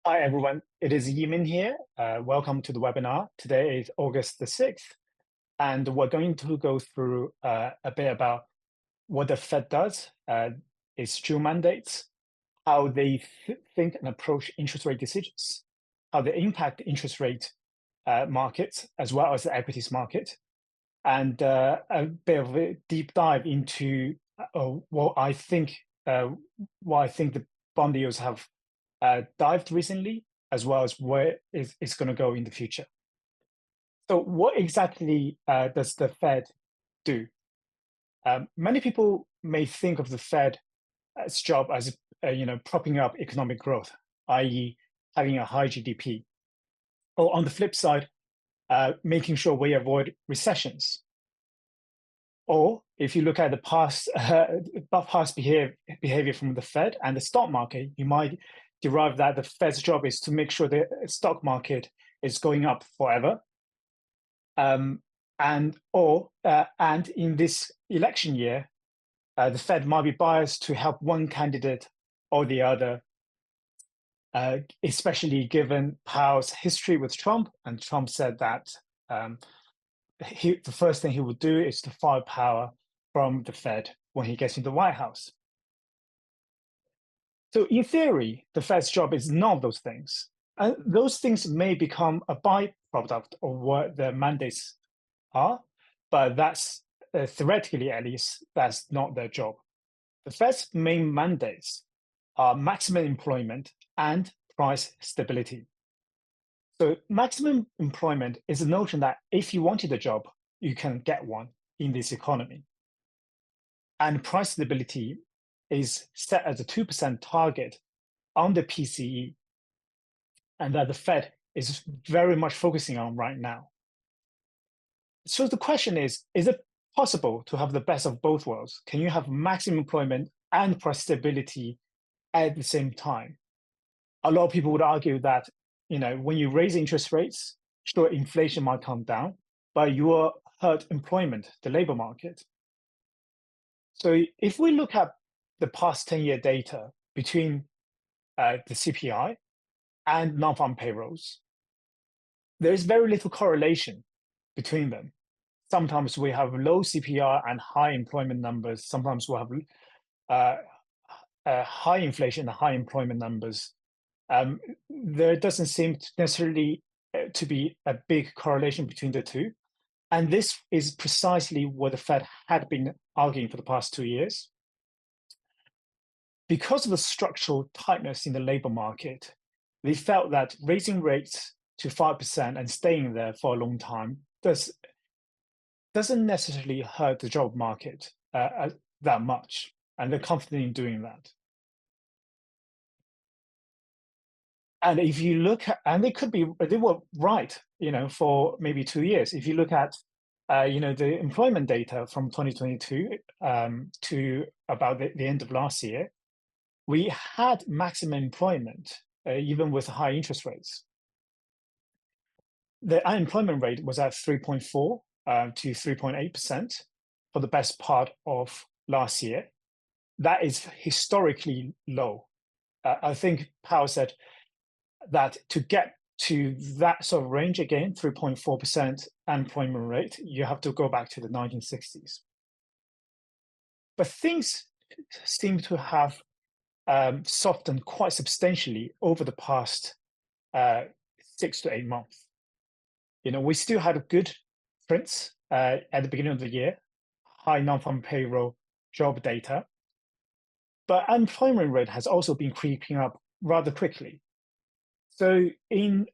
Hi, everyone. It is Yimin here. Welcome to the webinar. Today is August the 6th, and we're going to go through a bit about what the Fed does, its dual mandates, how they think and approach interest rate decisions, how they impact interest rate markets as well as the equities market, and a bit of a deep dive into uh, what I think the bond yields have dived recently, as well as where it's going to go in the future. So, what exactly does the Fed do? Many people may think of the Fed's job as propping up economic growth, i.e., having a high GDP, or on the flip side, making sure we avoid recessions. Or if you look at the past behavior from the Fed and the stock market, you might derive that the Fed's job is to make sure the stock market is going up forever. And in this election year, the Fed might be biased to help one candidate or the other, especially given Powell's history with Trump. And Trump said that the first thing he would do is to fire Powell from the Fed when he gets in the White House. So in theory, the Fed's job is none of those things. And those things may become a byproduct of what the mandates are, but that's theoretically, at least, that's not their job. The Fed's main mandates are maximum employment and price stability. So maximum employment is a notion that if you wanted a job, you can get one in this economy. And price stability is set as a 2% target on the PCE, and that the Fed is very much focusing on right now. So the question is it possible to have the best of both worlds? Can you have maximum employment and price stability at the same time? A lot of people would argue that, when you raise interest rates, sure, inflation might come down, but you will hurt employment, the labor market. So if we look at the past 10-year data between the CPI and non-farm payrolls, there is very little correlation between them. Sometimes we have low CPI and high employment numbers. Sometimes we have high inflation and high employment numbers. There doesn't seem to necessarily to be a big correlation between the two. And this is precisely what the Fed had been arguing for the past 2 years. Because of the structural tightness in the labor market, they felt that raising rates to 5% and staying there for a long time doesn't necessarily hurt the job market that much, and they're confident in doing that. And if you look at, and they were right, for maybe 2 years. If you look at, the employment data from 2022 to about the end of last year, we had maximum employment, even with high interest rates. The unemployment rate was at 3.4 to 3.8% for the best part of last year. That is historically low. I think Powell said that to get to that sort of range again, 3.4% unemployment rate, you have to go back to the 1960s. But things seem to have softened quite substantially over the past 6 to 8 months. We still had good prints at the beginning of the year, high non-farm payroll job data, but unemployment rate has also been creeping up rather quickly. So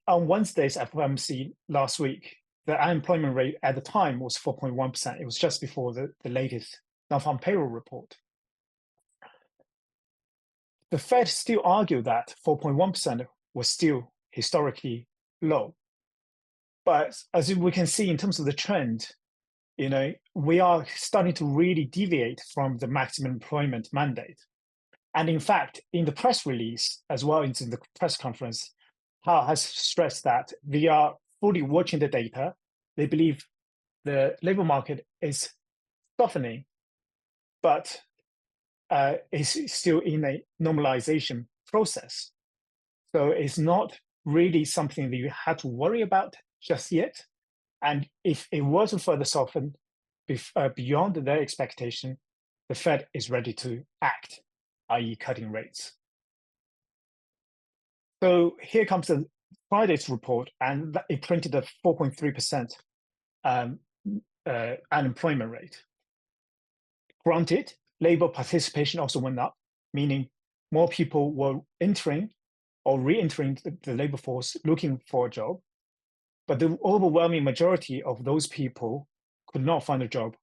on Wednesday's FOMC last week, the unemployment rate at the time was 4.1%. It was just before the latest non-farm payroll report. The Fed still argued that 4.1% was still historically low. But as we can see in terms of the trend, we are starting to really deviate from the maximum employment mandate. And in fact, in the press release, as well as in the press conference, Powell has stressed that they are fully watching the data. They believe the labor market is softening, but is still in a normalization process. So it's not really something that you have to worry about just yet. And if it were to further soften beyond their expectation, the Fed is ready to act, i.e., cutting rates. So here comes the Friday's report, and it printed a 4.3% unemployment rate. Granted, labor participation also went up, meaning more people were entering or re-entering the labor force looking for a job. But the overwhelming majority of those people could not find a job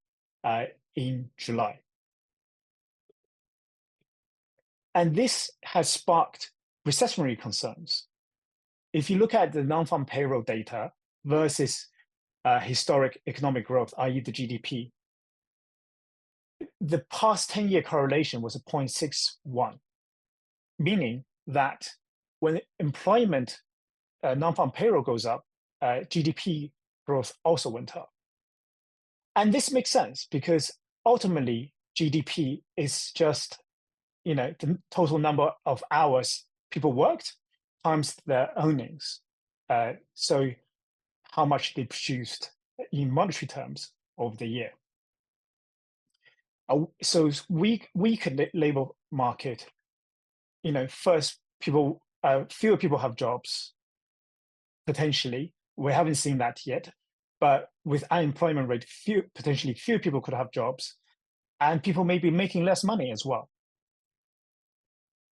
in July. And this has sparked recessionary concerns. If you look at the non-farm payroll data versus historic economic growth, i.e. the GDP, the past 10-year correlation was a 0.61, meaning that when employment non-farm payroll goes up, GDP growth also went up. And this makes sense because ultimately GDP is just, the total number of hours people worked times their earnings. So how much they produced in monetary terms over the year. So weak labor market, first fewer people have jobs, potentially. We haven't seen that yet. But with unemployment rate, potentially fewer people could have jobs, and people may be making less money as well.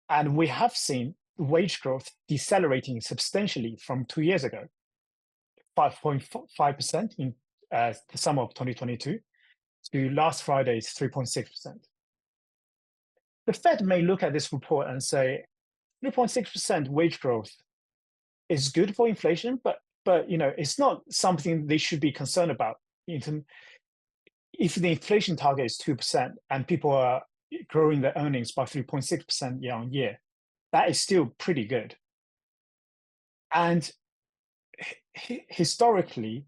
And we have seen wage growth decelerating substantially from 2 years ago, 5.5% in the summer of 2022 to last Friday's 3.6%. The Fed may look at this report and say 3.6% wage growth is good for inflation, but it's not something they should be concerned about. If the inflation target is 2% and people are growing their earnings by 3.6% year on year, that is still pretty good. And historically,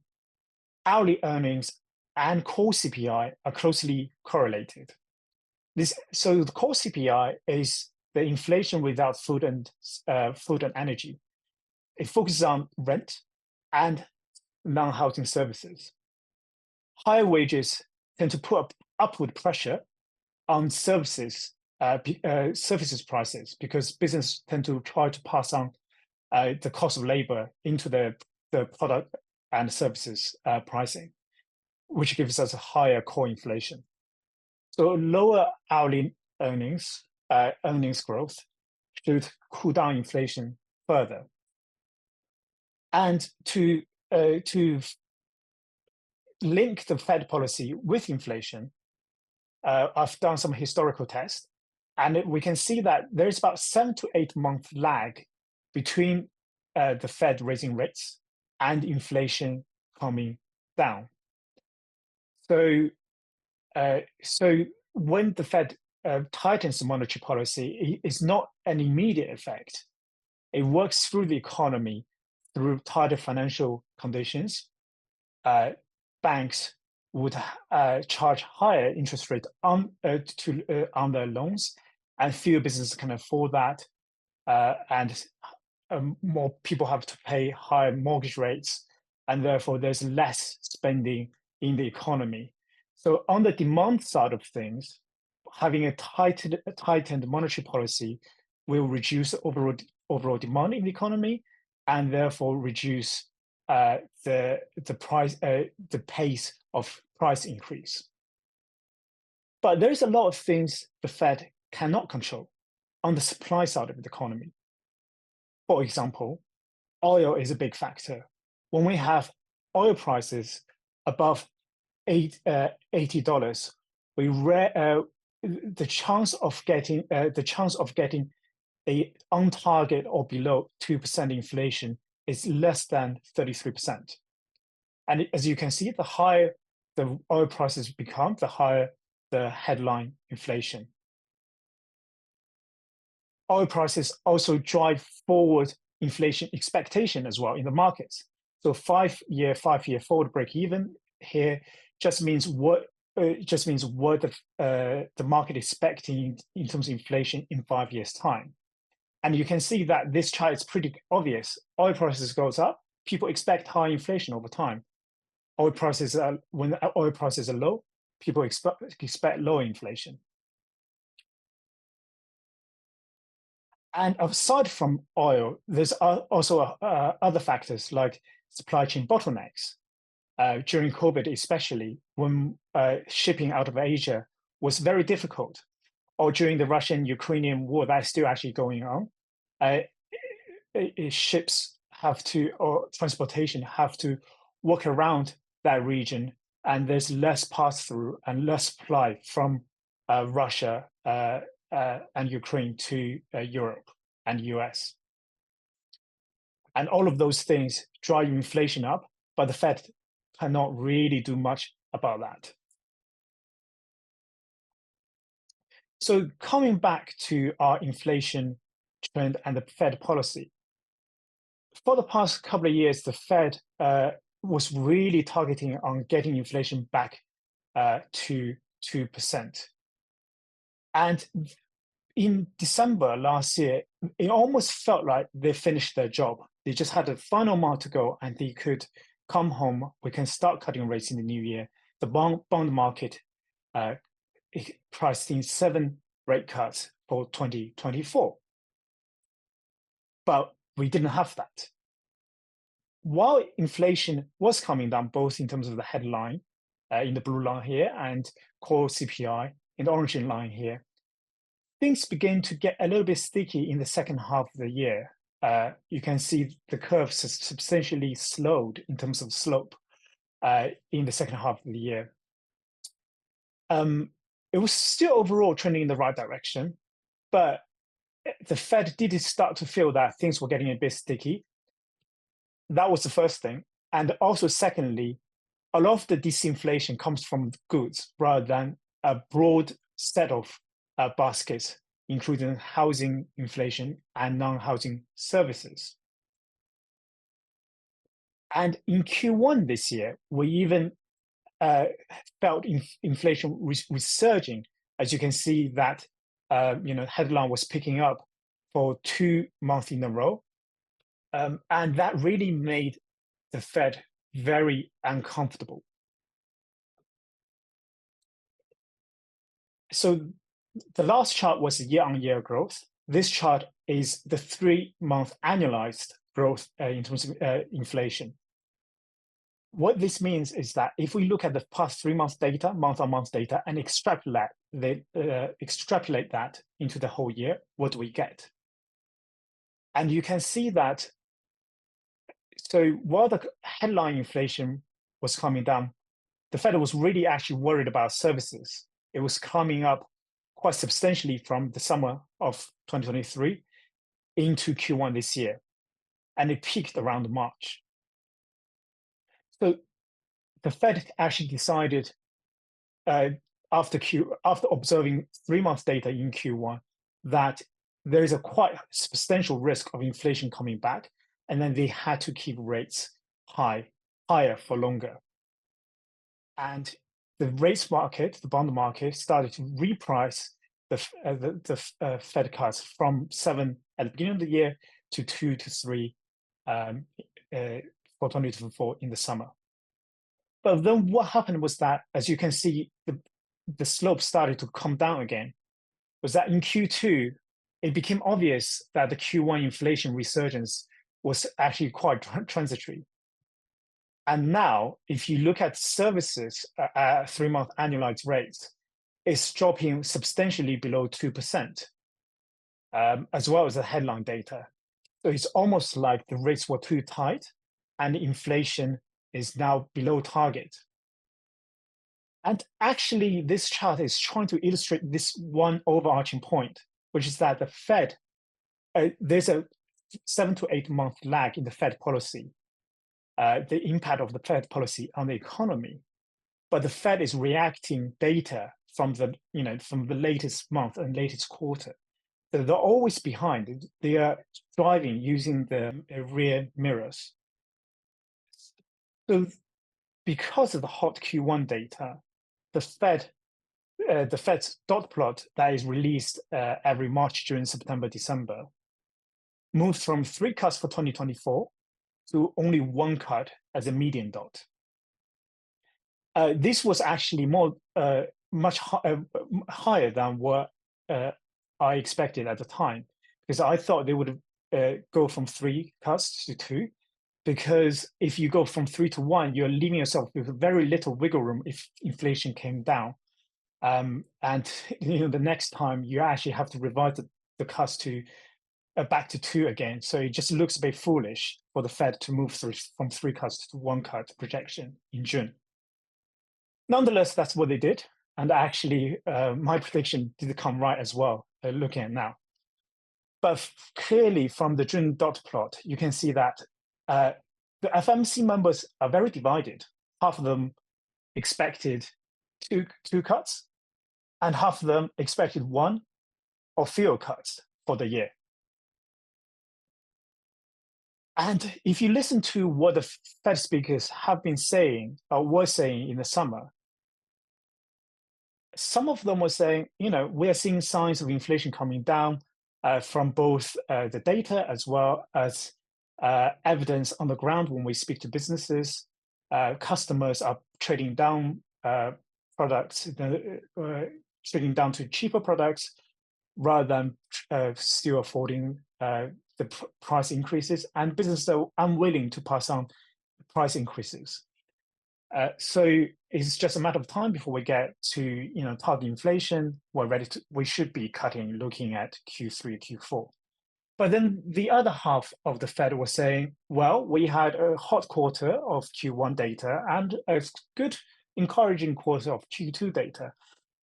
hourly earnings and core CPI are closely correlated. So the core CPI is the inflation without food and energy. It focuses on rent and non-housing services. Higher wages tend to put upward pressure on services prices because businesses tend to try to pass on the cost of labor into the product and services pricing, which gives us a higher core inflation. So lower hourly earnings growth should cool down inflation further. And to link the Fed policy with inflation, I've done some historical tests, and we can see that there is about 7 to 8 month lag between the Fed raising rates and inflation coming down. So when the Fed tightens the monetary policy, it's not an immediate effect. It works through the economy through tighter financial conditions. Banks would charge higher interest rate on their loans, and fewer businesses can afford that, and more people have to pay higher mortgage rates, and therefore there's less spending in the economy. So on the demand side of things, having a tightened monetary policy will reduce overall demand in the economy, and therefore reduce the pace of price increase. But there's a lot of things the Fed cannot control on the supply side of the economy. For example, oil is a big factor. When we have oil prices above $80, the chance of getting a on target or below 2% inflation is less than 33%. And as you can see, the higher the oil prices become, the higher the headline inflation. Oil prices also drive forward inflation expectation as well in the markets. So 5 year forward break even here just means what the market is expecting in terms of inflation in 5 years' time. And you can see that this chart is pretty obvious. Oil prices goes up, people expect high inflation over time. When oil prices are low, people expect low inflation. And aside from oil, there's also other factors like supply chain bottlenecks. During COVID, especially when shipping out of Asia was very difficult, or during the Russian-Ukrainian war that's still actually going on, uh, ships have to, or transportation have to walk around that region, and there's less pass through and less supply from Russia and Ukraine to Europe and US. And all of those things drive inflation up, but the Fed cannot really do much about that. So coming back to our inflation trend and the Fed policy, for the past couple of years, the Fed was really targeting on getting inflation back to 2%. And in December last year, it almost felt like they finished their job. They just had a final mile to go and they could come home. We can start cutting rates in the new year. The bond market priced in 7 rate cuts for 2024. But we didn't have that. While inflation was coming down, both in terms of the headline in the blue line here and core CPI in the orange line here, things began to get a little bit sticky in the second half of the year. You can see the curve substantially slowed in terms of slope in the second half of the year. It was still overall trending in the right direction, but the Fed did start to feel that things were getting a bit sticky. That was the first thing. And also, secondly, a lot of the disinflation comes from goods rather than a broad set of baskets, including housing inflation and non-housing services. And in Q1 this year, we even felt inflation resurging. As you can see that headline was picking up for 2 months in a row. And that really made the Fed very uncomfortable. So the last chart was year-on-year growth. This chart is the 3-month annualized growth in terms of inflation. What this means is that if we look at the past 3 months data, month-on-month data, and extrapolate that into the whole year, what do we get? And you can see that, so while the headline inflation was coming down, the Fed was really actually worried about services. It was coming up quite substantially from the summer of 2023 into Q1 this year, and it peaked around March. So the Fed actually decided after observing 3 months data in Q1 that there is a quite substantial risk of inflation coming back, and then they had to keep rates higher for longer. And the rates market, the bond market, started to reprice the Fed cuts from 7 at the beginning of the year to 2 to 3 for 2024 in the summer. But then what happened was that, as you can see, the slope started to come down again. Was that in Q2, it became obvious that the Q1 inflation resurgence was actually quite transitory. And now, if you look at services 3-month annualized rates, it's dropping substantially below 2%, as well as the headline data. So it's almost like the rates were too tight and inflation is now below target. And actually, this chart is trying to illustrate this one overarching point, which is that the Fed, there's a 7 to 8 month lag in the Fed policy, the impact of the Fed policy on the economy. But the Fed is reacting data from the latest month and latest quarter. So they're always behind. They are driving using the rear mirrors. So because of the hot Q1 data, the Fed's dot plot that is released every March, June, September, December moved from 3 cuts for 2024 to only 1 cut as a median dot. This was actually much higher than what I expected at the time, because I thought they would go from 3 cuts to 2. Because if you go from 3 to 1, you're leaving yourself with very little wiggle room if inflation came down. And the next time you actually have to revise the cuts to back to 2 again. So it just looks a bit foolish for the Fed to move from 3 cuts to 1 cut projection in June. Nonetheless, that's what they did. And actually, my prediction did come right as well, looking at now. But clearly, from the June dot plot, you can see that the FMC members are very divided. Half of them expected two cuts, and half of them expected 1 or fewer cuts for the year. And if you listen to what the Fed speakers have been saying or were saying in the summer, some of them were saying, we are seeing signs of inflation coming down from both the data as well as evidence on the ground when we speak to businesses. Customers are trading down products, trading down to cheaper products rather than still affording the price increases, and businesses are unwilling to pass on price increases. So it's just a matter of time before we get to target inflation. We should be cutting, looking at Q3, Q4. But then the other half of the Fed was saying, well, we had a hot quarter of Q1 data and a good, encouraging quarter of Q2 data.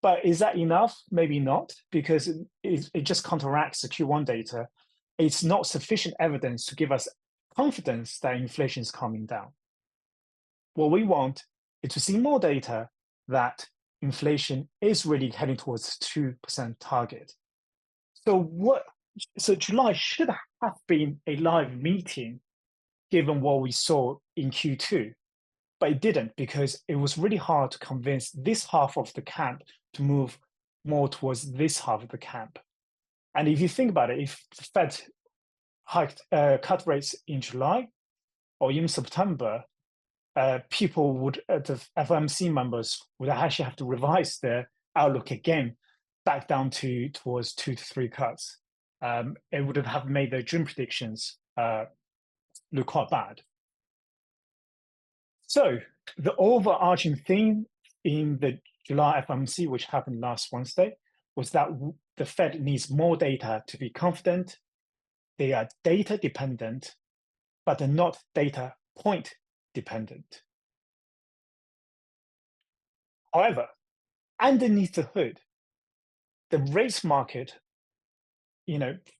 But is that enough? Maybe not, because it just counteracts the Q1 data. It's not sufficient evidence to give us confidence that inflation is coming down. What we want is to see more data that inflation is really heading towards 2% target. So July should have been a live meeting, given what we saw in Q2, but it didn't, because it was really hard to convince this half of the camp to move more towards this half of the camp. And if you think about it, if the Fed cut rates in July or even September, people the FOMC members would actually have to revise their outlook again back down towards 2 to 3 cuts. It would have made their June predictions look quite bad. So the overarching theme in the July FOMC, which happened last Wednesday, was that the Fed needs more data to be confident. They are data dependent, but they're not data point dependent. However, underneath the hood, the rates market,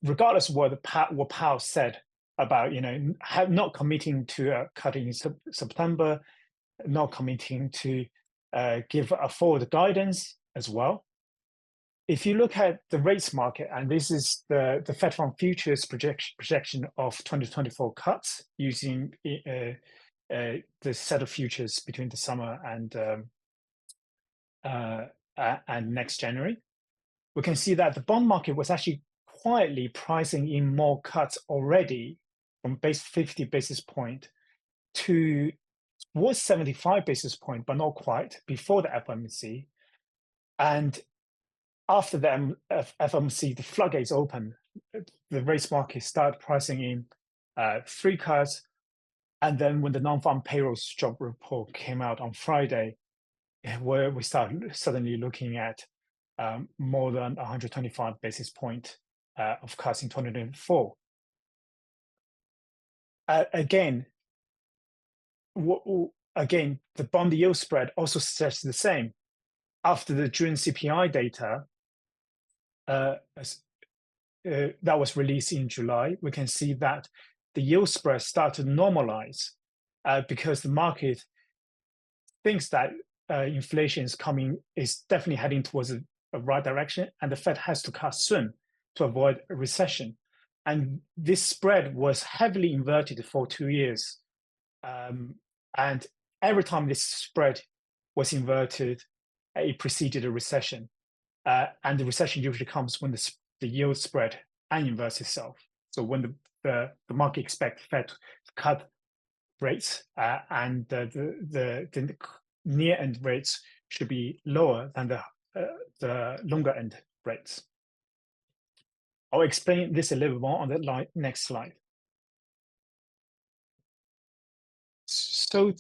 regardless of what Powell said about, not committing to a cut in September, not committing to give a forward guidance as well. If you look at the rates market, and this is the Fed Fund Futures projection of 2024 cuts using the set of futures between the summer and next January, we can see that the bond market was actually quietly pricing in more cuts already from 50 basis point towards 75 basis point, but not quite, before the FOMC. And after the FOMC, the floodgates opened. The rates market started pricing in 3 cuts. And then when the Nonfarm Payrolls job report came out on Friday, where we started suddenly looking at more than 125 basis point of cuts in 2024. Again, the bond yield spread also suggests the same. After the June CPI data that was released in July, we can see that the yield spread started to normalize because the market thinks that inflation is definitely heading towards a right direction, and the Fed has to cut soon to avoid a recession. And this spread was heavily inverted for 2 years. And every time this spread was inverted, it preceded a recession. And the recession usually comes when the yield spread uninverts itself. So when the the market expects Fed to cut rates, and the near end rates should be lower than the longer end rates. I'll explain this a little more on the next slide. So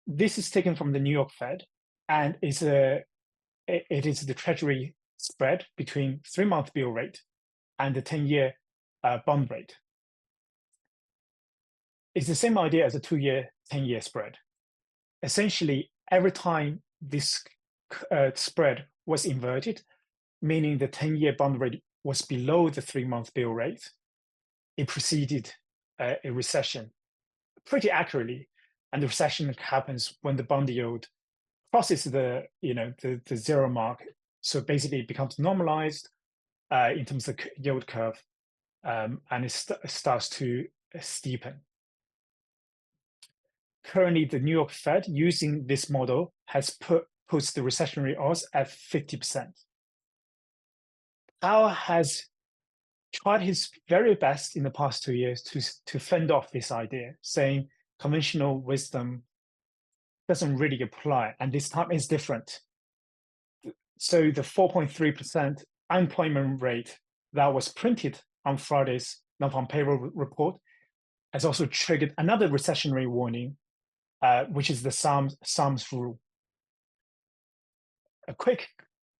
this is taken from the New York Fed, and it is the Treasury spread between 3-month bill rate and the 10-year bond rate. It's the same idea as a 2-year, 10-year spread. Essentially, every time this spread was inverted, meaning the 10-year bond rate was below the 3-month bill rate, it preceded a recession pretty accurately. And the recession happens when the bond yield crosses the zero mark. So basically, it becomes normalized in terms of the yield curve, and it starts to steepen. Currently, the New York Fed, using this model, has puts the recessionary odds at 50%. Powell has tried his very best in the past 2 years to fend off this idea, saying conventional wisdom doesn't really apply, and this time is different. So the 4.3% unemployment rate that was printed on Friday's Nonfarm Payroll report has also triggered another recessionary warning, which is the Psalms rule. A quick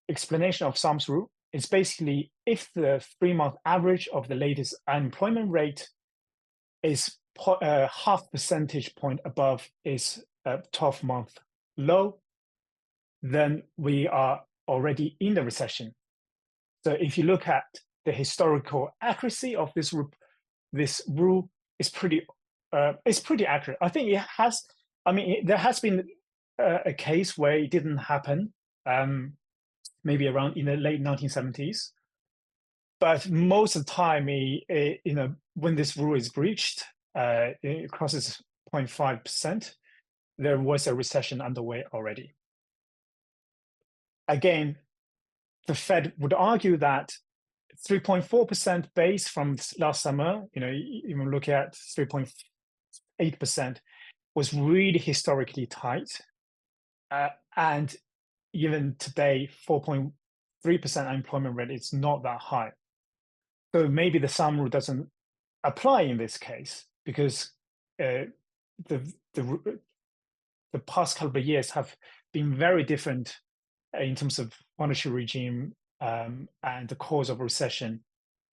explanation of Psalms rule is basically if the 3-month average of the latest unemployment rate is half percentage point above its 12-month low, then we are already in the recession. So if you look at the historical accuracy of this rule, it's pretty accurate. I think it has. I mean, there has been a case where it didn't happen, maybe around in the late 1970s. But most of the time, when this rule is breached, it crosses 0.5%, there was a recession underway already. Again, the Fed would argue that 3.4% base from last summer, even look at 3.8%, was really historically tight. And even today, 4.3% unemployment rate is not that high. So maybe the sum rule doesn't apply in this case because the past couple of years have been very different in terms of monetary regime and the cause of recession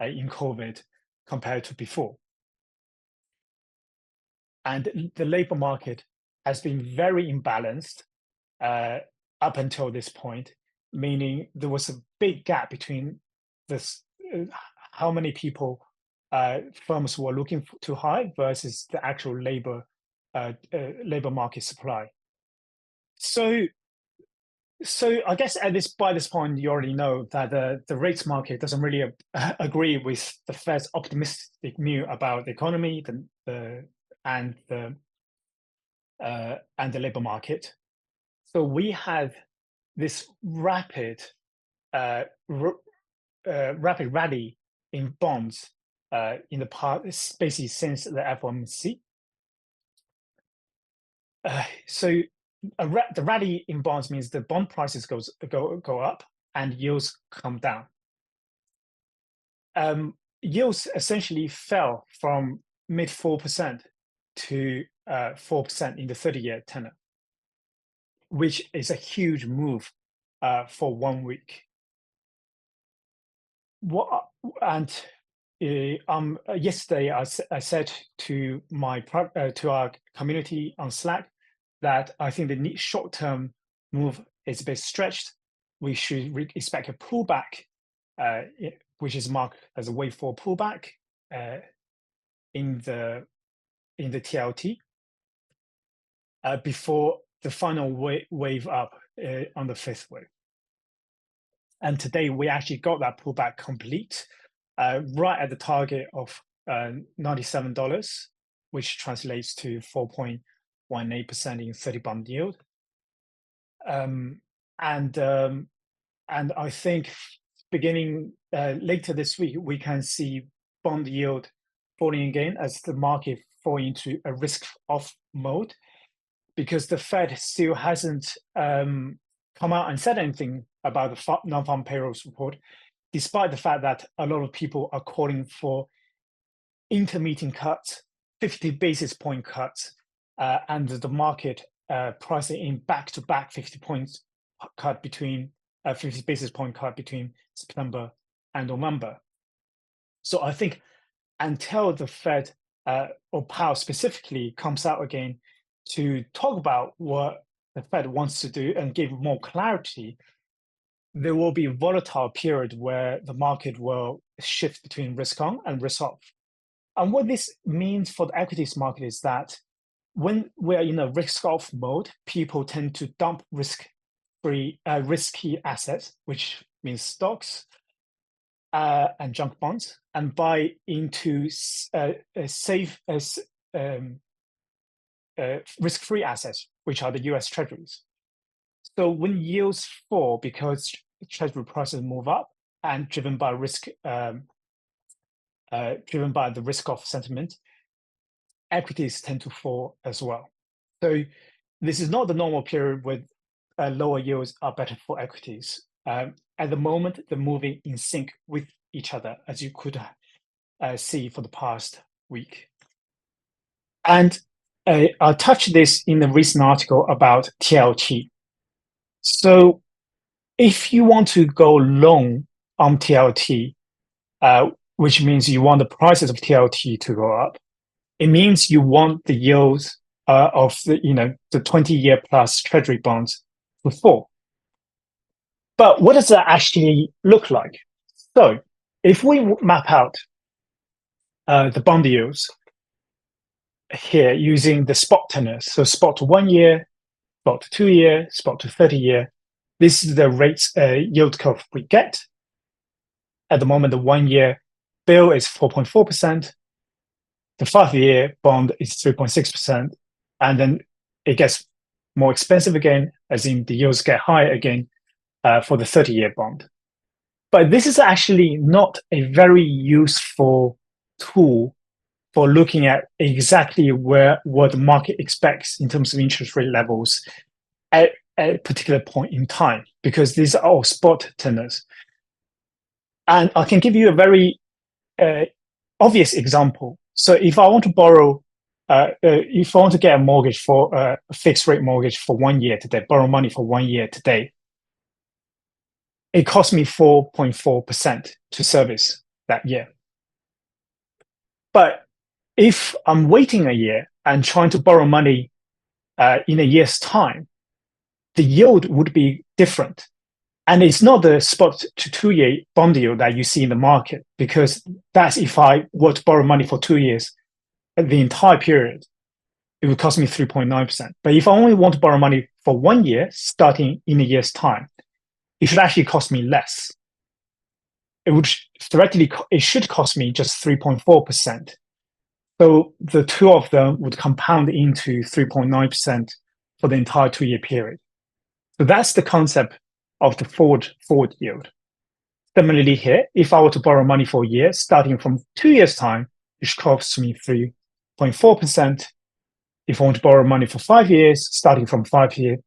in COVID compared to before. And the labor market has been very imbalanced up until this point, meaning there was a big gap between this how many people firms were looking to hire versus the actual labor market supply. So I guess by this point, you already know that the rates market doesn't really agree with the Fed's optimistic view about the economy and the labor market. So we have this rapid rally in bonds in the past, basically since the FOMC. So the rally in bonds means the bond prices go up and yields come down. Yields essentially fell from mid 4% to 4% in the 30-year tenor, which is a huge move for 1 week. Yesterday, I said to our community on Slack that I think the short-term move is a bit stretched. We should expect a pullback, which is marked as a wave 4 pullback in the TLT before the final wave up on the 5th wave. And today we actually got that pullback complete, right at the target of $97, which translates to 4.18% in 30-bond yield. And I think beginning later this week, we can see bond yield falling again as the market fall into a risk-off mode because the Fed still hasn't come out and said anything about the non-farm payrolls report, despite the fact that a lot of people are calling for intermittent cuts, 50 basis point cuts, and the market pricing in back-to-back 50 basis point cut between September and November. So I think until the Fed or Powell specifically comes out again to talk about what the Fed wants to do and give more clarity, there will be a volatile period where the market will shift between risk on and risk off. And what this means for the equities market is that when we're in a risk off mode, people tend to dump risky assets, which means stocks and junk bonds, and buy into safe risk-free assets, which are the US Treasuries. So when yields fall because Treasury prices move up and driven by the risk-off sentiment, equities tend to fall as well. So this is not the normal period with lower yields are better for equities. At the moment, they're moving in sync with each other, as you could see for the past week. And I'll touch this in the recent article about TLT. So if you want to go long on TLT, which means you want the prices of TLT to go up, it means you want the yields of the 20-year plus Treasury bonds to fall. But what does that actually look like? So if we map out the bond yields here using the spot tenors, so spot to 1 year, spot to 2 year, spot to 30 year, this is the rates yield curve we get. At the moment, the 1 year bill is 4.4%, the 5-year bond is 3.6%, and then it gets more expensive again, as in the yields get higher again for the 30-year bond. But this is actually not a very useful tool for looking at exactly what the market expects in terms of interest rate levels at a particular point in time, because these are all spot tenors. And I can give you a very obvious example. So if I want to borrow, if I want to get a mortgage for a fixed rate mortgage for 1 year today, borrow money for 1 year today, it costs me 4.4% to service that year. But if I'm waiting a year and trying to borrow money in a year's time, the yield would be different. And it's not the spot to 2-year bond yield that you see in the market, because that's if I were to borrow money for 2 years, the entire period, it would cost me 3.9%. But if I only want to borrow money for 1 year, starting in a year's time, it should actually cost me less. It should cost me just 3.4%. So the two of them would compound into 3.9% for the entire 2-year period. So that's the concept of the forward yield. Similarly here, if I were to borrow money for a year, starting from 2 years' time, it should cost me 3.4%. If I want to borrow money for 5 years, starting from 5 year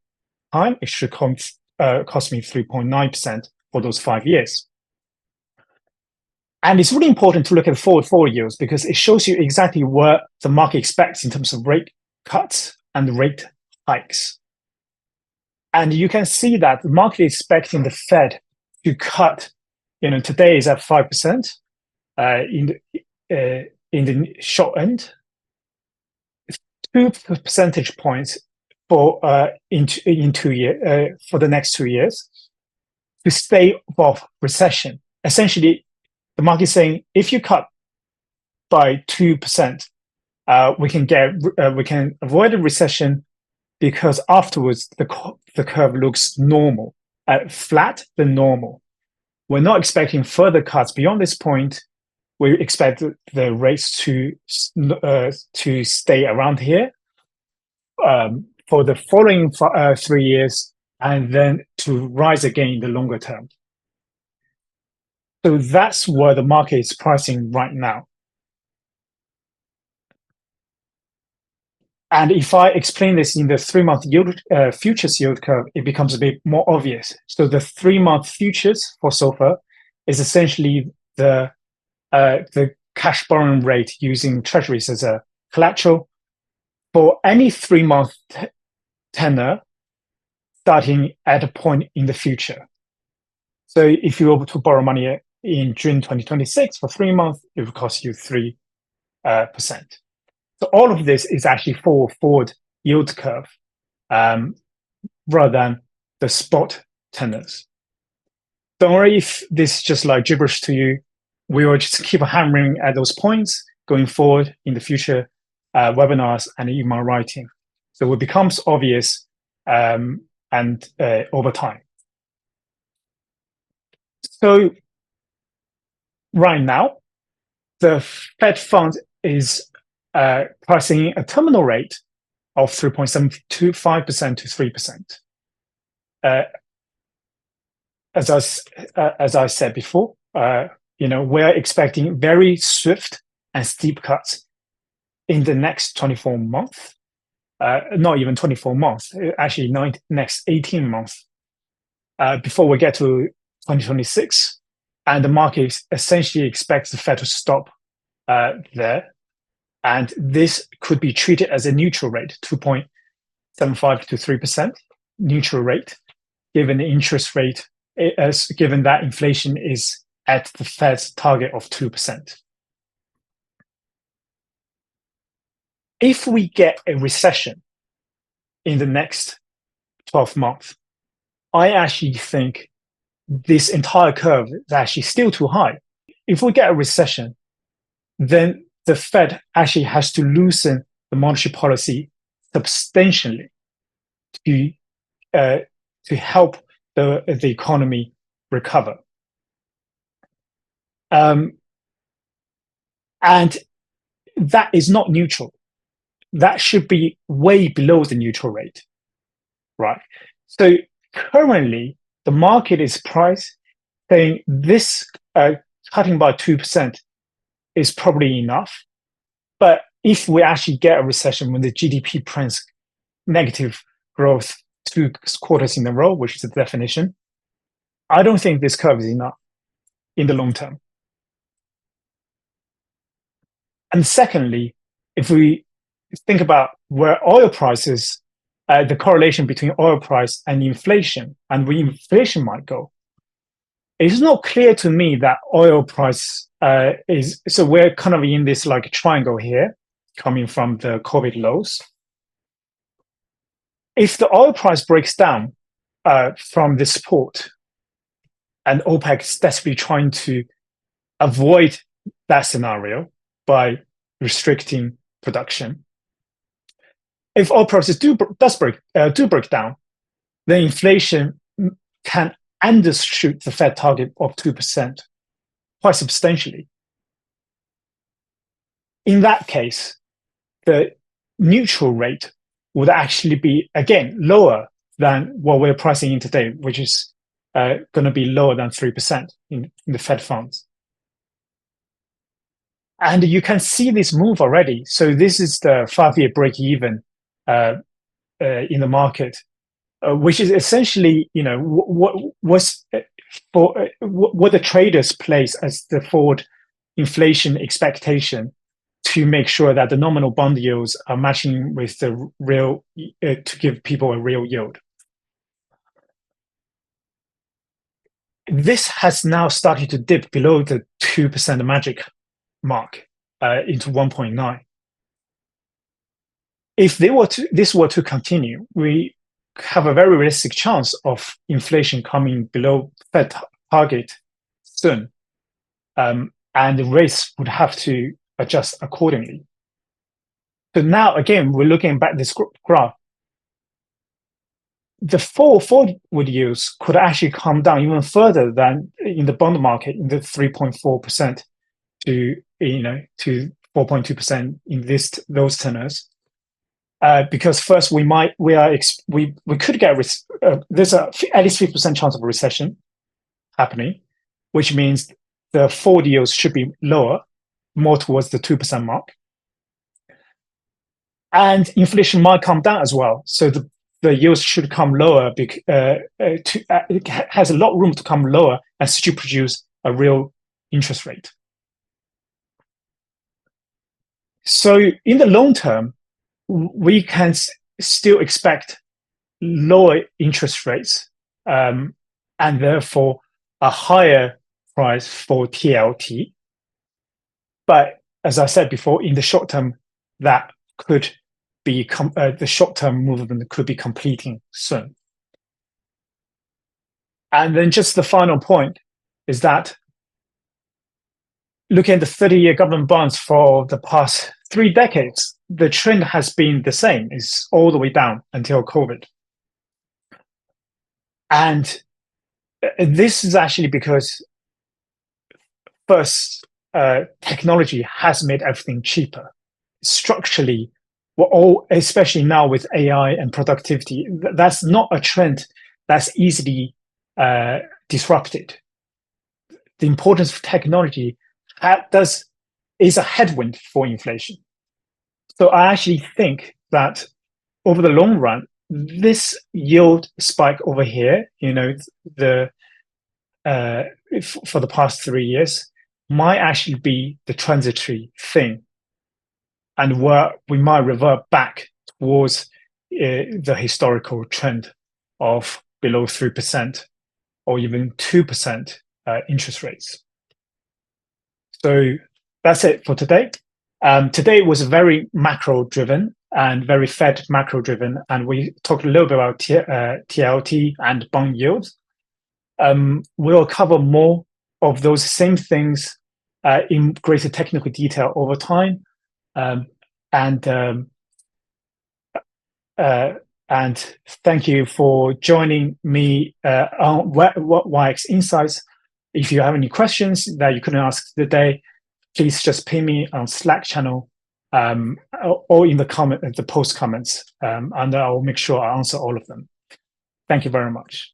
time, it should cost me 3.9% for those 5 years. And it's really important to look at the forward yields because it shows you exactly what the market expects in terms of rate cuts and rate hikes. And you can see that the market is expecting the Fed to cut, today is at 5% in the short end, 2 percentage points for for the next 2 years to stay above recession. Essentially, the market is saying if you cut by 2%, we can avoid a recession because afterwards the curve looks normal, flat than normal. We're not expecting further cuts beyond this point. We expect the rates to stay around here for the following 3 years, and then to rise again in the longer term. So that's where the market is pricing right now. And if I explain this in the 3-month yield futures yield curve, it becomes a bit more obvious. So the 3-month futures for SOFR is essentially the cash borrowing rate using treasuries as a collateral for any 3-month tenor starting at a point in the future. So if you were to borrow money in June 2026 for 3 months, it would cost you 3%. So all of this is actually for forward yield curve rather than the spot tenors. Don't worry if this is just like gibberish to you. We will just keep hammering at those points going forward in the future webinars and in my writing. So it becomes obvious and over time. So right now, the Fed fund is pricing a terminal rate of 3.725% to 3%. As I said before, we're expecting very swift and steep cuts in the next 24 months. Not even 24 months, actually next 18 months before we get to 2026. And the market essentially expects the Fed to stop there. And this could be treated as a neutral rate, 2.75 to 3% neutral rate, given the interest rate, given that inflation is at the Fed's target of 2%. If we get a recession in the next 12 months, I actually think this entire curve is actually still too high. If we get a recession, then the Fed actually has to loosen the monetary policy substantially to help the economy recover. And that is not neutral. That should be way below the neutral rate, right? So currently, the market is priced saying this cutting by 2% is probably enough. But if we actually get a recession when the GDP prints negative growth 2 quarters in a row, which is the definition, I don't think this curve is enough in the long term. And secondly, if we think about where oil prices, the correlation between oil price and inflation, and where inflation might go, it's not clear to me that oil price is, so we're kind of in this like triangle here, coming from the COVID lows. If the oil price breaks down from this support, and OPEC is desperately trying to avoid that scenario by restricting production, if oil prices do break down, then inflation can undershoot the Fed target of 2% quite substantially. In that case, the neutral rate would actually be, again, lower than what we're pricing in today, which is going to be lower than 3% in the Fed funds. And you can see this move already. So this is the 5-year break-even in the market, which is essentially, what the traders place as the forward inflation expectation to make sure that the nominal bond yields are matching with the real, to give people a real yield. This has now started to dip below the 2% magic mark into 1.9. If this were to continue, we have a very realistic chance of inflation coming below Fed target soon, and the rates would have to adjust accordingly. So now, again, we're looking back at this graph. The forward yields could actually come down even further than in the bond market, in the 3.4% to 4.2% in those tenors. Because first we could get there's at least 3% chance of a recession happening, which means the forward yields should be lower, more towards the 2% mark. and inflation might come down as well. So the yields should come lower. It has a lot of room to come lower and still produce a real interest rate. So in the long term, we can still expect lower interest rates, and therefore a higher price for TLT. But as I said before, in the short term, that could be the short-term movement could be completing soon. And then just the final point is that looking at the 30-year government bonds for the past 3 decades, the trend has been the same. It's all the way down until COVID. And this is actually because, first, technology has made everything cheaper. Structurally, especially now with AI and productivity, that's not a trend that's easily disrupted. The importance of technology is a headwind for inflation. So I actually think that over the long run, this yield spike over here, for the past 3 years, might actually be the transitory thing, and where we might revert back towards the historical trend of below 3% or even 2% interest rates. So that's it for today. Today was very macro-driven and very Fed macro-driven, and we talked a little bit about TLT and bond yields. We'll cover more of those same things in greater technical detail over time. And thank you for joining me on YX Insights. If you have any questions that you couldn't ask today, please just ping me on Slack channel or in the post comments, and I'll make sure I answer all of them. Thank you very much.